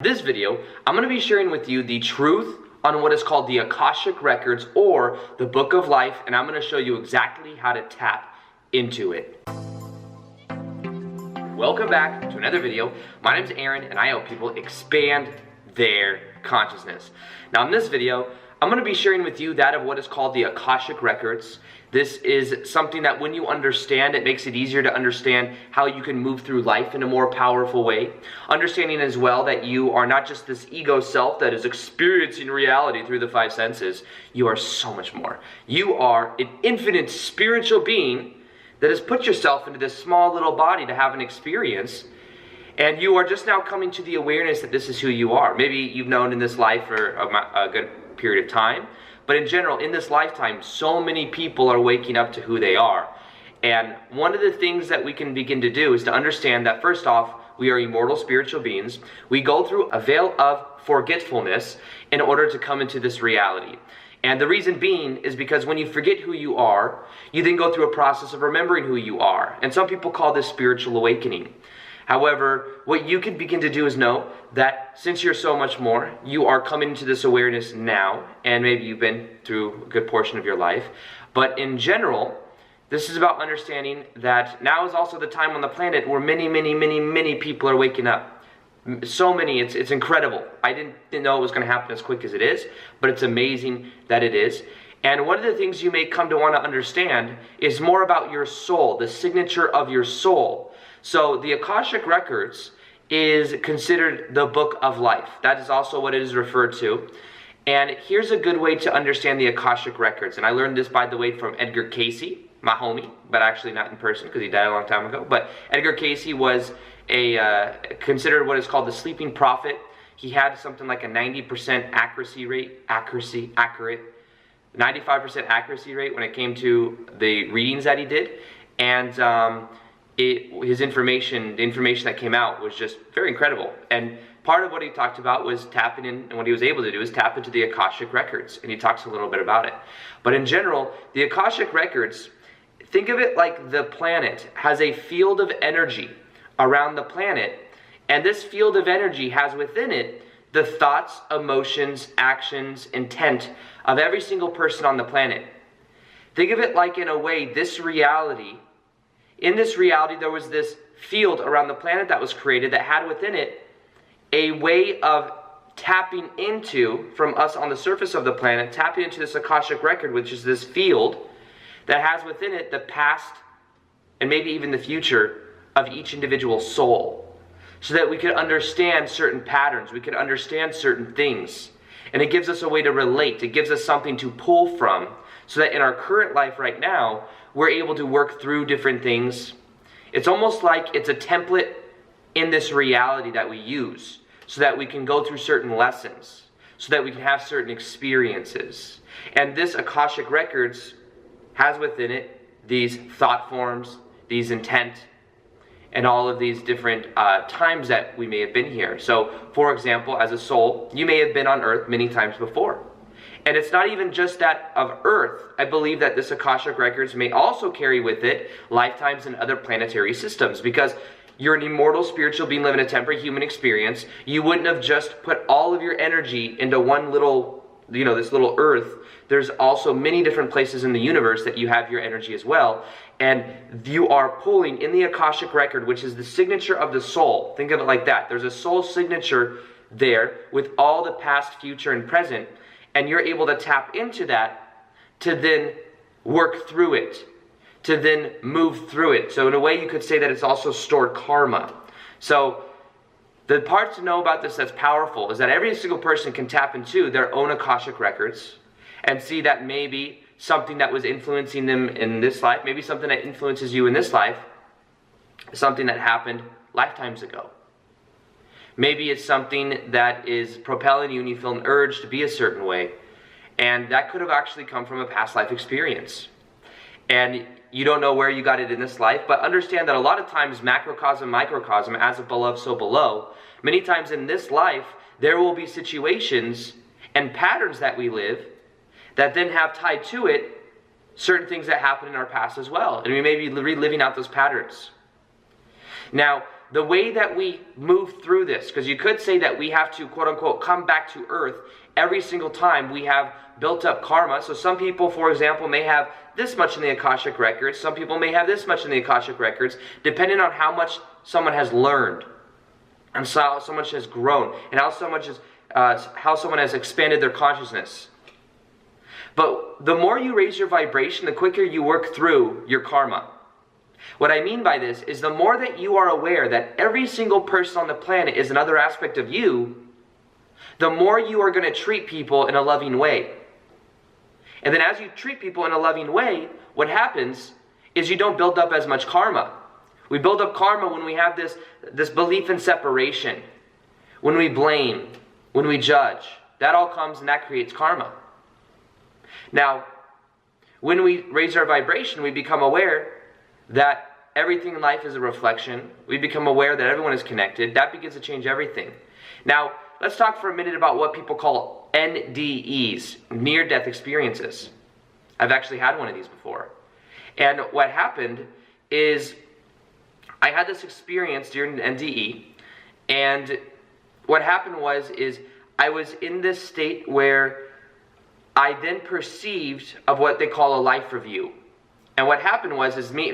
In this video, I'm going to be sharing with you the truth on what is called the Akashic Records or the Book of Life, and I'm going to show you exactly how to tap into it. Welcome back to another video. My name is Aaron and I help people expand their consciousness. Now in this video, I'm going to be sharing with you that of what is called the Akashic Records. This is something that when you understand, it makes it easier to understand how you can move through life in a more powerful way. Understanding as well that you are not just this ego self that is experiencing reality through the five senses. You are so much more. You are an infinite spiritual being that has put yourself into this small little body to have an experience. And you are just now coming to the awareness that this is who you are. Maybe you've known in this life for a good period of time. But in general, in this lifetime, so many people are waking up to who they are. And one of the things that we can begin to do is to understand that first off, we are immortal spiritual beings. We go through a veil of forgetfulness in order to come into this reality. And the reason being is because when you forget who you are, you then go through a process of remembering who you are. And some people call this spiritual awakening. However, what you can begin to do is know that since you're so much more, you are coming to this awareness now, and maybe you've been through a good portion of your life. But in general, this is about understanding that now is also the time on the planet where many people are waking up. So many, it's incredible. I didn't know it was going to happen as quick as it is, but it's amazing that it is. And one of the things you may come to want to understand is more about your soul, the signature of your soul. So the Akashic Records is considered the Book of Life. That is also what it is referred to. And here's a good way to understand the Akashic Records. And I learned this, by the way, from Edgar Cayce, my homie, but actually not in person because he died a long time ago. But Edgar Cayce was considered what is called the sleeping prophet. He had something like a 90% accuracy rate, accurate, 95% accuracy rate when it came to the readings that he did. And the information that came out was just very incredible. And part of what he talked about was tapping in, and what he was able to do is tap into the Akashic Records, and he talks a little bit about it. But in general, the Akashic Records, think of it like the planet has a field of energy around the planet, and this field of energy has within it the thoughts, emotions, actions, intent of every single person on the planet. Think of it like, in a way, this reality. In this reality, there was this field around the planet that was created that had within it a way of tapping into, from us on the surface of the planet, tapping into this Akashic Record, which is this field that has within it the past and maybe even the future of each individual soul, so that we could understand certain patterns, we could understand certain things. And it gives us a way to relate, it gives us something to pull from, so that in our current life right now, we're able to work through different things. It's almost like it's a template in this reality that we use so that we can go through certain lessons, so that we can have certain experiences. And this Akashic Records has within it these thought forms, these intent, and all of these different times that we may have been here. So, for example, as a soul, you may have been on Earth many times before. And it's not even just that of Earth. I believe that this Akashic Records may also carry with it lifetimes in other planetary systems, because you're an immortal spiritual being living a temporary human experience. You wouldn't have just put all of your energy into one little, this little Earth. There's also many different places in the universe that you have your energy as well. And you are pulling in the Akashic Record, which is the signature of the soul. Think of it like that. There's a soul signature there with all the past, future, and present. And you're able to tap into that to then work through it, to then move through it. So in a way, you could say that it's also stored karma. So the part to know about this that's powerful is that every single person can tap into their own Akashic Records and see that maybe something that was influencing them in this life, maybe something that influences you in this life, something that happened lifetimes ago. Maybe it's something that is propelling you and you feel an urge to be a certain way. And that could have actually come from a past life experience. And you don't know where you got it in this life, but understand that a lot of times macrocosm, microcosm, as above, so below, many times in this life, there will be situations and patterns that we live that then have tied to it certain things that happened in our past as well. And we may be reliving out those patterns. Now, the way that we move through this, because you could say that we have to, quote unquote, come back to earth every single time we have built up karma. So some people, for example, may have this much in the Akashic Records. Some people may have this much in the Akashic Records, depending on how much someone has learned and how so much has grown and how someone has expanded their consciousness. But the more you raise your vibration, the quicker you work through your karma. What I mean by this is the more that you are aware that every single person on the planet is another aspect of you, the more you are going to treat people in a loving way. And then as you treat people in a loving way, what happens is you don't build up as much karma. We build up karma when we have this belief in separation, when we blame, when we judge. That all comes and that creates karma. Now, when we raise our vibration, we become aware that everything in life is a reflection. We become aware that everyone is connected. That begins to change everything. Now, let's talk for a minute about what people call NDEs, near-death experiences. I've actually had one of these before. And what happened is I had this experience during an NDE, and what happened is I was in this state where I then perceived of what they call a life review. And what happened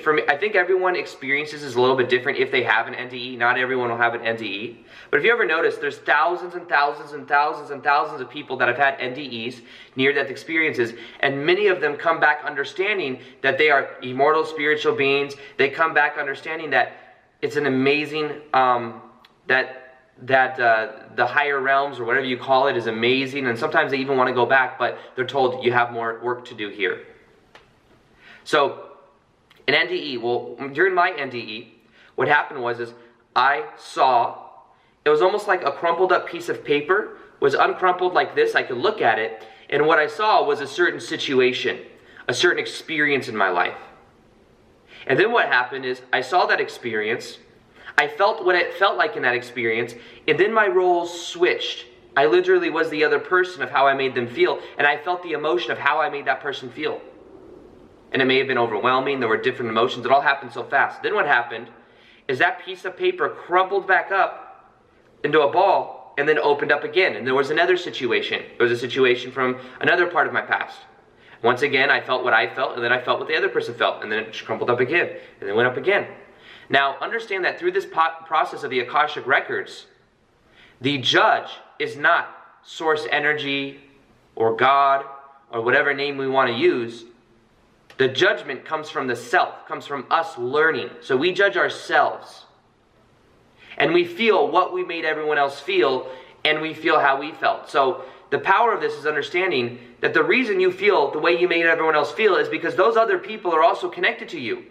for me, I think everyone experiences is a little bit different if they have an NDE. Not everyone will have an NDE. But if you ever notice, there's thousands and thousands and thousands and thousands of people that have had NDEs, near-death experiences, and many of them come back understanding that they are immortal spiritual beings. They come back understanding that it's an amazing, that the higher realms, or whatever you call it, is amazing. And sometimes they even want to go back, but they're told you have more work to do here. So, an NDE, well, during my NDE, what happened was I saw, it was almost like a crumpled up piece of paper, was uncrumpled like this, I could look at it, and what I saw was a certain situation, a certain experience in my life. And then what happened is, I saw that experience, I felt what it felt like in that experience, and then my roles switched. I literally was the other person of how I made them feel, and I felt the emotion of how I made that person feel. And it may have been overwhelming, there were different emotions, it all happened so fast. Then what happened is that piece of paper crumpled back up into a ball and then opened up again. And there was another situation. There was a situation from another part of my past. Once again, I felt what I felt, and then I felt what the other person felt, and then it crumpled up again, and then went up again. Now, understand that through this process of the Akashic Records, the judge is not source energy or God or whatever name we want to use. The judgment comes from the self, comes from us learning. So we judge ourselves. And we feel what we made everyone else feel, and we feel how we felt. So the power of this is understanding that the reason you feel the way you made everyone else feel is because those other people are also connected to you.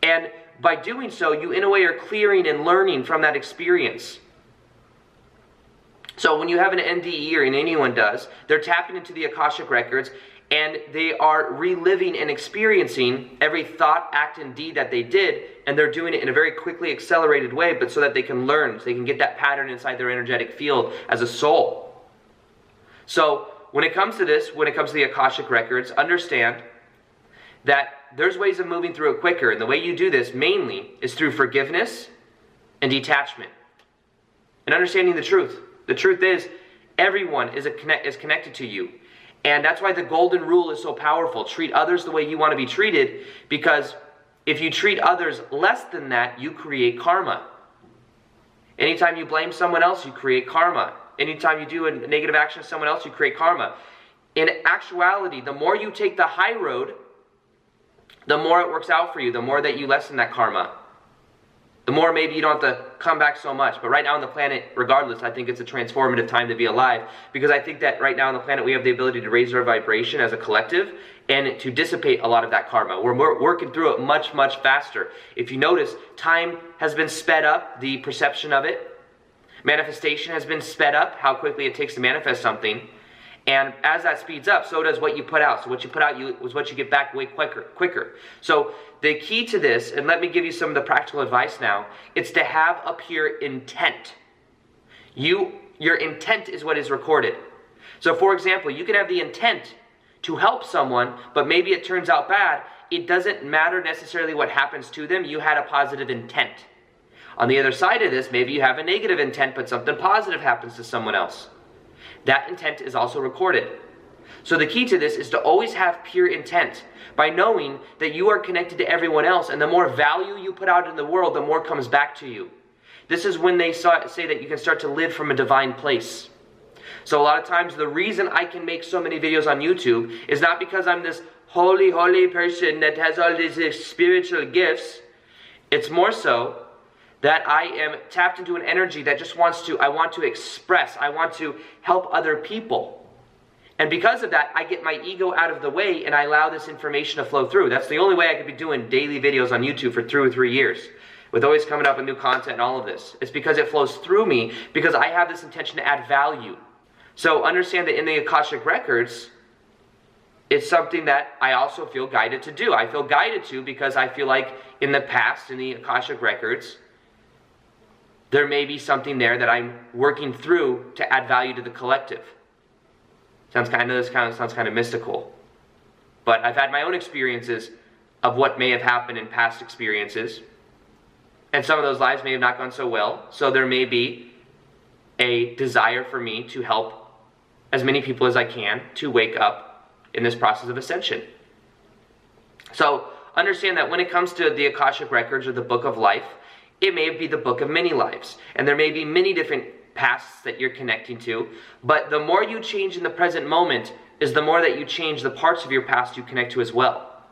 And by doing so, you in a way are clearing and learning from that experience. So when you have an NDE, or anyone does, they're tapping into the Akashic Records, and they are reliving and experiencing every thought, act, and deed that they did, and they're doing it in a very quickly accelerated way, but so that they can learn, so they can get that pattern inside their energetic field as a soul. So when it comes to this, when it comes to the Akashic Records, understand that there's ways of moving through it quicker, and the way you do this mainly is through forgiveness and detachment. And understanding the truth. The truth is, everyone is connected to you. And that's why the golden rule is so powerful. Treat others the way you want to be treated, because if you treat others less than that, you create karma. Anytime you blame someone else, you create karma. Anytime you do a negative action to someone else, you create karma. In actuality, the more you take the high road, the more it works out for you, the more that you lessen that karma. The more maybe you don't have to come back so much. But right now on the planet, regardless, I think it's a transformative time to be alive. Because I think that right now on the planet, we have the ability to raise our vibration as a collective and to dissipate a lot of that karma. We're working through it much, much faster. If you notice, time has been sped up, the perception of it. Manifestation has been sped up, how quickly it takes to manifest something. And as that speeds up, so does what you put out. So what you put out is what you get back way quicker. So the key to this, and let me give you some of the practical advice now, it's to have up here intent. Your intent is what is recorded. So for example, you can have the intent to help someone, but maybe it turns out bad. It doesn't matter necessarily what happens to them. You had a positive intent. On the other side of this, maybe you have a negative intent, but something positive happens to someone else. That intent is also recorded. So the key to this is to always have pure intent by knowing that you are connected to everyone else, and the more value you put out in the world, the more comes back to you. This is when they say that you can start to live from a divine place. So a lot of times the reason I can make so many videos on YouTube is not because I'm this holy person that has all these spiritual gifts. It's more so that I am tapped into an energy that just I want to express, I want to help other people. And because of that, I get my ego out of the way and I allow this information to flow through. That's the only way I could be doing daily videos on YouTube for 2 or 3 years, with always coming up with new content and all of this. It's because it flows through me, because I have this intention to add value. So understand that in the Akashic Records, it's something that I also feel guided to do. I feel guided to because I feel like in the past, in the Akashic Records, there may be something there that I'm working through to add value to the collective. Sounds kind of mystical. But I've had my own experiences of what may have happened in past experiences. And some of those lives may have not gone so well. So there may be a desire for me to help as many people as I can to wake up in this process of ascension. So understand that when it comes to the Akashic Records or the Book of Life, it may be the book of many lives. And there may be many different pasts that you're connecting to. But the more you change in the present moment is the more that you change the parts of your past you connect to as well.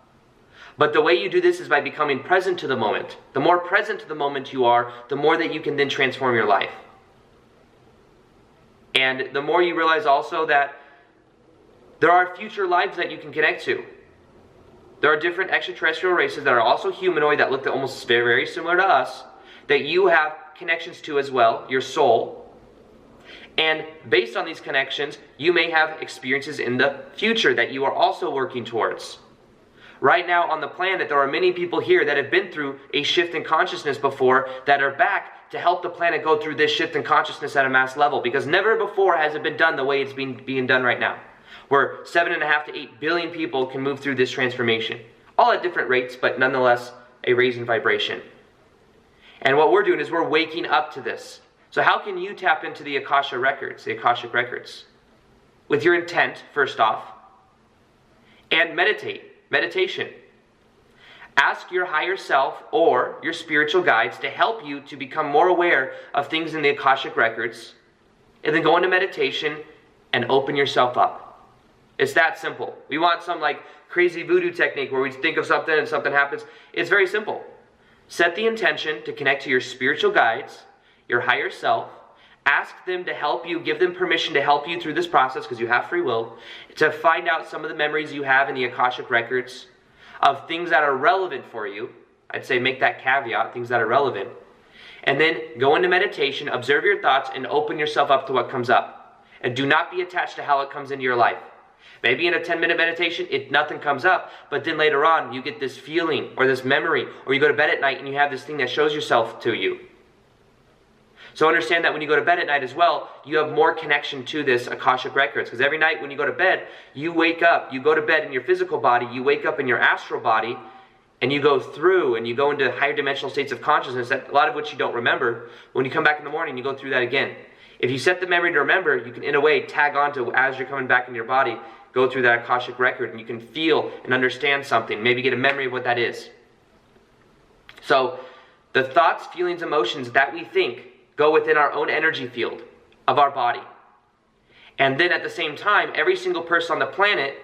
But the way you do this is by becoming present to the moment. The more present to the moment you are, the more that you can then transform your life. And the more you realize also that there are future lives that you can connect to. There are different extraterrestrial races that are also humanoid that look almost very, very similar to us, that you have connections to as well, your soul. And based on these connections, you may have experiences in the future that you are also working towards. Right now on the planet, there are many people here that have been through a shift in consciousness before that are back to help the planet go through this shift in consciousness at a mass level, because never before has it been done the way it's being done right now, where 7.5 to 8 billion people can move through this transformation, all at different rates, but nonetheless a raise in vibration. And what we're doing is we're waking up to this. So how can you tap into the Akashic Records? With your intent, first off, and meditation. Ask your higher self or your spiritual guides to help you to become more aware of things in the Akashic Records, and then go into meditation and open yourself up. It's that simple. We want some like crazy voodoo technique where we think of something and something happens. It's very simple. Set the intention to connect to your spiritual guides, your higher self. Ask them to help you, give them permission to help you through this process, because you have free will, to find out some of the memories you have in the Akashic Records of things that are relevant for you. I'd say make that caveat, things that are relevant. And then go into meditation, observe your thoughts, and open yourself up to what comes up. And do not be attached to how it comes into your life. Maybe in a 10-minute meditation, nothing comes up, but then later on, you get this feeling or this memory, or you go to bed at night and you have this thing that shows yourself to you. So understand that when you go to bed at night as well, you have more connection to this Akashic Records. Because every night when you go to bed, you wake up, you go to bed in your physical body, you wake up in your astral body, and you go through and you go into higher dimensional states of consciousness, that a lot of which you don't remember. When you come back in the morning, you go through that again. If you set the memory to remember, you can in a way tag on to, as you're coming back into your body, go through that Akashic Record, and you can feel and understand something, maybe get a memory of what that is. So the thoughts, feelings, emotions that we think go within our own energy field of our body. And then at the same time, every single person on the planet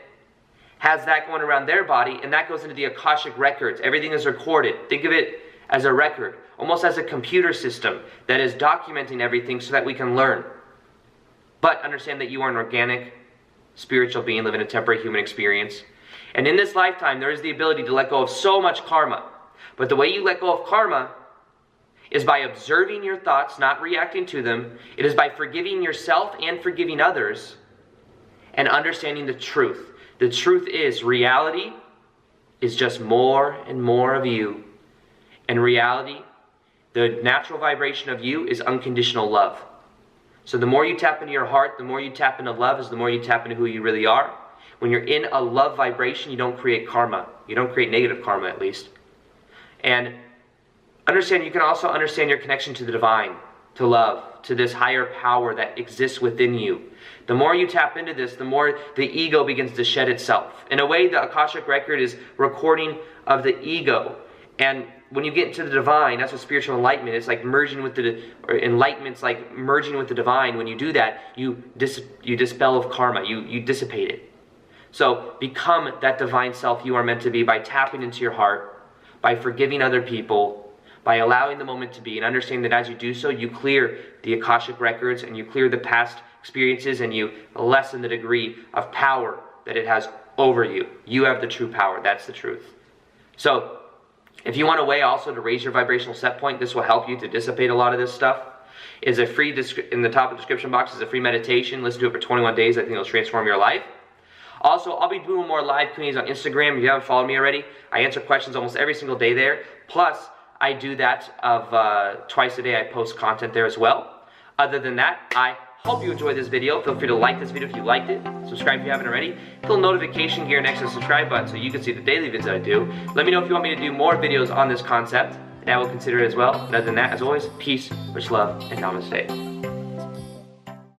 has that going around their body, and that goes into the Akashic Records. Everything is recorded. Think of it as a record, almost as a computer system that is documenting everything so that we can learn. But understand that you are an organic, spiritual being living a temporary human experience. And in this lifetime, there is the ability to let go of so much karma. But the way you let go of karma is by observing your thoughts, not reacting to them. It is by forgiving yourself and forgiving others, and understanding the truth. The truth is, reality is just more and more of you. And reality, the natural vibration of you, is unconditional love. So the more you tap into your heart, the more you tap into love, is the more you tap into who you really are. When you're in a love vibration, you don't create karma. You don't create negative karma, at least. And understand, you can also understand your connection to the divine, to love, to this higher power that exists within you. The more you tap into this, the more the ego begins to shed itself. In a way, the Akashic Record is recording of the ego. And when you get into the divine, that's what spiritual enlightenment is, like merging with or enlightenment's like merging with the divine. When you do that, you dispel of karma, you dissipate it. So become that divine self you are meant to be by tapping into your heart, by forgiving other people, by allowing the moment to be, and understanding that as you do so, you clear the Akashic Records and you clear the past experiences and you lessen the degree of power that it has over you. You have the true power. That's the truth. So if you want a way also to raise your vibrational set point, this will help you to dissipate a lot of this stuff. Is a free, in the top of the description box is a free meditation. Listen to it for 21 days. I think it'll transform your life. Also, I'll be doing more live Q&As on Instagram. If you haven't followed me already, I answer questions almost every single day there. Plus, I do that twice a day. I post content there as well. Other than that, I hope you enjoyed this video. Feel free to like this video if you liked it. Subscribe if you haven't already. Hit the notification gear next to the subscribe button so you can see the daily videos that I do. Let me know if you want me to do more videos on this concept, and I will consider it as well. And other than that, as always, peace, much love, and namaste.